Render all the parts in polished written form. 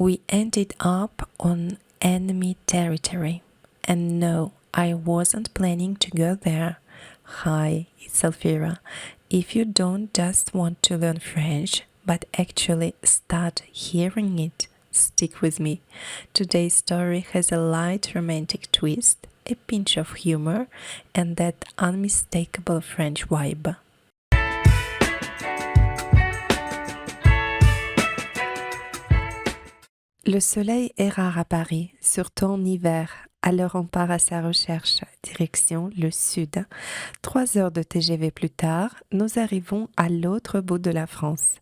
We ended up on enemy territory. And no, I wasn't planning to go there. Hi, it's Elvira. If you don't just want to learn French, but actually start hearing it, stick with me. Today's story has a light romantic twist, a pinch of humor, and that unmistakable French vibe. Le soleil est rare à Paris, surtout en hiver. Alors on part à sa recherche, direction le sud. 3 heures de TGV plus tard, nous arrivons à l'autre bout de la France.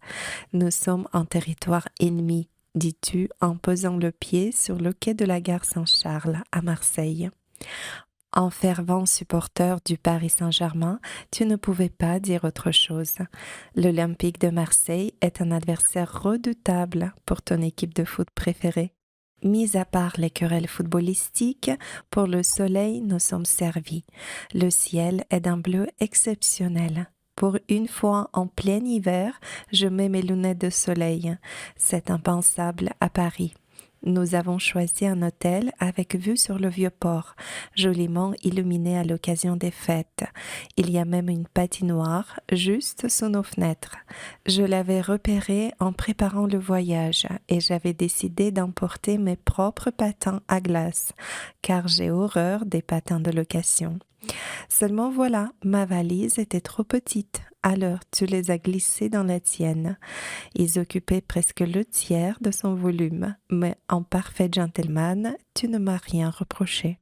Nous sommes en territoire ennemi, dis-tu, en posant le pied sur le quai de la gare Saint-Charles à Marseille. En fervent supporter du Paris Saint-Germain, tu ne pouvais pas dire autre chose. L'Olympique de Marseille est un adversaire redoutable pour ton équipe de foot préférée. Mis à part les querelles footballistiques, pour le soleil, nous sommes servis. Le ciel est d'un bleu exceptionnel. Pour une fois en plein hiver, je mets mes lunettes de soleil. C'est impensable à Paris. Nous avons choisi un hôtel avec vue sur le Vieux-Port, joliment illuminé à l'occasion des fêtes. Il y a même une patinoire juste sous nos fenêtres. Je l'avais repéré en préparant le voyage et j'avais décidé d'emporter mes propres patins à glace, car j'ai horreur des patins de location. Seulement voilà, ma valise était trop petite, alors tu les as glissés dans la tienne. Ils occupaient presque le tiers de son volume, mais en parfait gentleman, tu ne m'as rien reproché.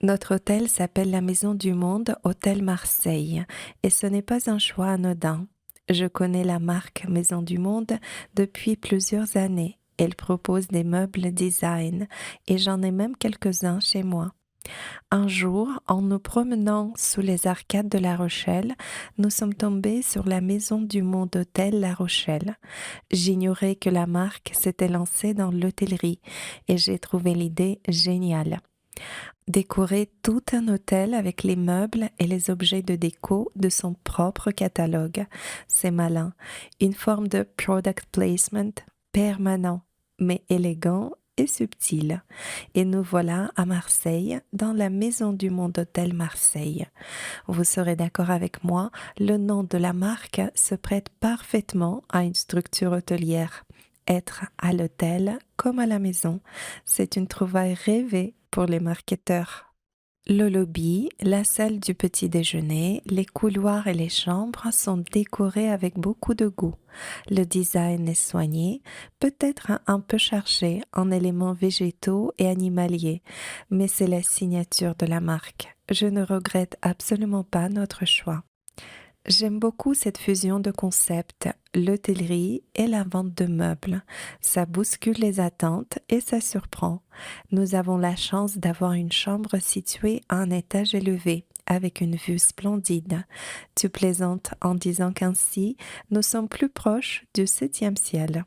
Notre hôtel s'appelle la Maison du Monde Hôtel Marseille, et ce n'est pas un choix anodin. Je connais la marque Maison du Monde depuis plusieurs années. Elle propose des meubles design, et j'en ai même quelques-uns chez moi. Un jour, en nous promenant sous les arcades de La Rochelle, nous sommes tombés sur la Maison du Monde Hôtel La Rochelle. J'ignorais que la marque s'était lancée dans l'hôtellerie et j'ai trouvé l'idée géniale. Décorer tout un hôtel avec les meubles et les objets de déco de son propre catalogue. C'est malin. Une forme de product placement permanent, mais élégant et subtil. Et nous voilà à Marseille, dans la Maison du Monde Hôtel Marseille. Vous serez d'accord avec moi, le nom de la marque se prête parfaitement à une structure hôtelière. Être à l'hôtel comme à la maison, c'est une trouvaille rêvée pour les marketeurs. Le lobby, la salle du petit déjeuner, les couloirs et les chambres sont décorés avec beaucoup de goût. Le design est soigné, peut-être un peu chargé en éléments végétaux et animaliers, mais c'est la signature de la marque. Je ne regrette absolument pas notre choix. J'aime beaucoup cette fusion de concepts, l'hôtellerie et la vente de meubles. Ça bouscule les attentes et ça surprend. Nous avons la chance d'avoir une chambre située à un étage élevé, avec une vue splendide. Tu plaisantes en disant qu'ainsi, nous sommes plus proches du 7e ciel.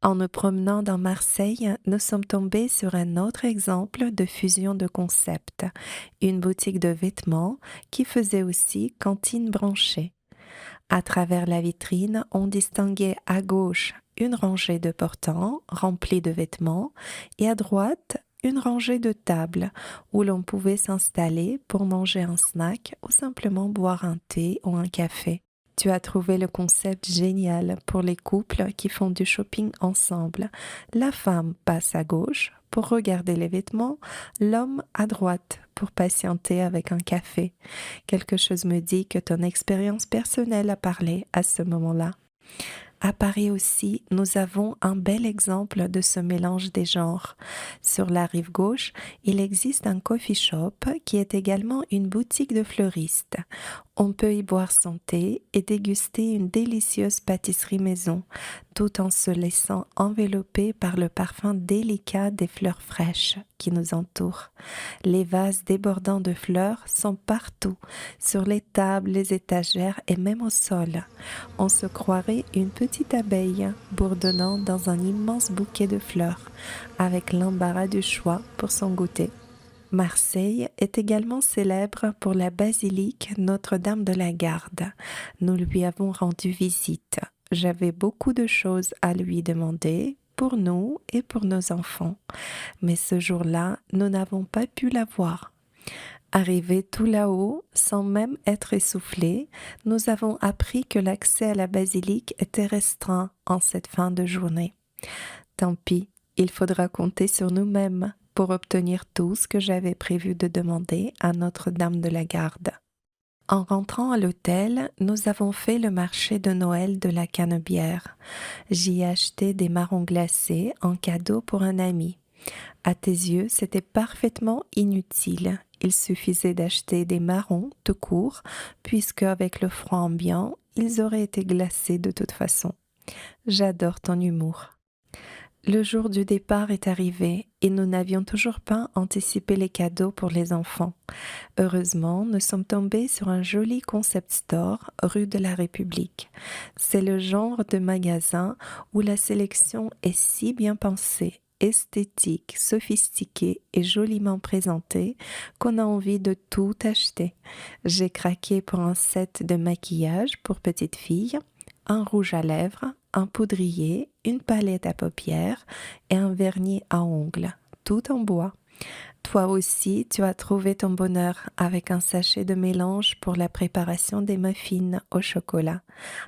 En nous promenant dans Marseille, nous sommes tombés sur un autre exemple de fusion de concepts, une boutique de vêtements qui faisait aussi cantine branchée. À travers la vitrine, on distinguait à gauche une rangée de portants remplis de vêtements et à droite une rangée de tables où l'on pouvait s'installer pour manger un snack ou simplement boire un thé ou un café. Tu as trouvé le concept génial pour les couples qui font du shopping ensemble. La femme passe à gauche pour regarder les vêtements, l'homme à droite pour patienter avec un café. Quelque chose me dit que ton expérience personnelle a parlé à ce moment-là. À Paris aussi, nous avons un bel exemple de ce mélange des genres. Sur la rive gauche, il existe un coffee shop qui est également une boutique de fleuristes. On peut y boire son thé et déguster une délicieuse pâtisserie maison, tout en se laissant envelopper par le parfum délicat des fleurs fraîches qui nous entourent. Les vases débordants de fleurs sont partout, sur les tables, les étagères et même au sol. On se croirait une petite abeille bourdonnant dans un immense bouquet de fleurs, avec l'embarras du choix pour son goûter. Marseille est également célèbre pour la basilique Notre-Dame de la Garde. Nous lui avons rendu visite. J'avais beaucoup de choses à lui demander, pour nous et pour nos enfants. Mais ce jour-là, nous n'avons pas pu la voir. Arrivés tout là-haut, sans même être essoufflés, nous avons appris que l'accès à la basilique était restreint en cette fin de journée. Tant pis, il faudra compter sur nous-mêmes pour obtenir tout ce que j'avais prévu de demander à Notre-Dame de la Garde. En rentrant à l'hôtel, nous avons fait le marché de Noël de la Canebière. J'y ai acheté des marrons glacés en cadeau pour un ami. À tes yeux, c'était parfaitement inutile. Il suffisait d'acheter des marrons tout court, puisque avec le froid ambiant, ils auraient été glacés de toute façon. J'adore ton humour. Le jour du départ est arrivé et nous n'avions toujours pas anticipé les cadeaux pour les enfants. Heureusement, nous sommes tombés sur un joli concept store rue de la République. C'est le genre de magasin où la sélection est si bien pensée, esthétique, sophistiquée et joliment présentée qu'on a envie de tout acheter. J'ai craqué pour un set de maquillage pour petite fille, un rouge à lèvres, un poudrier, une palette à paupières et un vernis à ongles, tout en bois. Toi aussi, tu as trouvé ton bonheur avec un sachet de mélange pour la préparation des muffins au chocolat.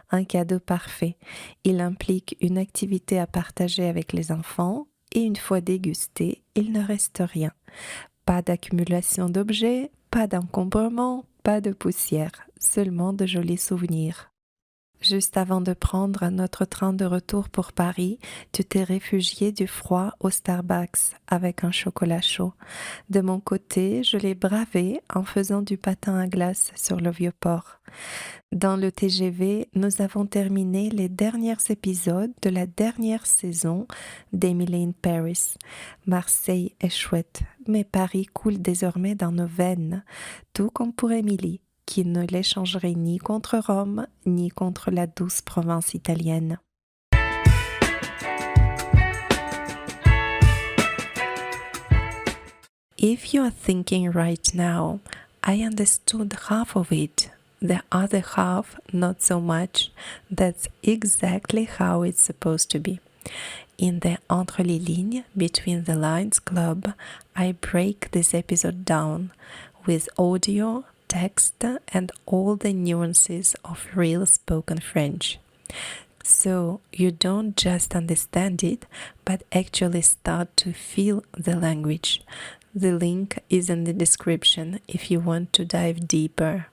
Un cadeau parfait. Il implique une activité à partager avec les enfants et une fois dégusté, il ne reste rien. Pas d'accumulation d'objets, pas d'encombrement, pas de poussière, seulement de jolis souvenirs. Juste avant de prendre notre train de retour pour Paris, tu t'es réfugié du froid au Starbucks avec un chocolat chaud. De mon côté, je l'ai bravé en faisant du patin à glace sur le Vieux-Port. Dans le TGV, nous avons terminé les derniers épisodes de la dernière saison d'Emily in Paris. Marseille est chouette, mais Paris coule désormais dans nos veines, tout comme pour Emily, qui ne l'échangerait ni contre Rome, ni contre la douce province italienne. If you are thinking right now, I understood half of it, the other half not so much, that's exactly how it's supposed to be. In the Entre les Lignes, Between the Lines Club, I break this episode down with audio, text, and all the nuances of real spoken French. So you don't just understand it, but actually start to feel the language. The link is in the description if you want to dive deeper.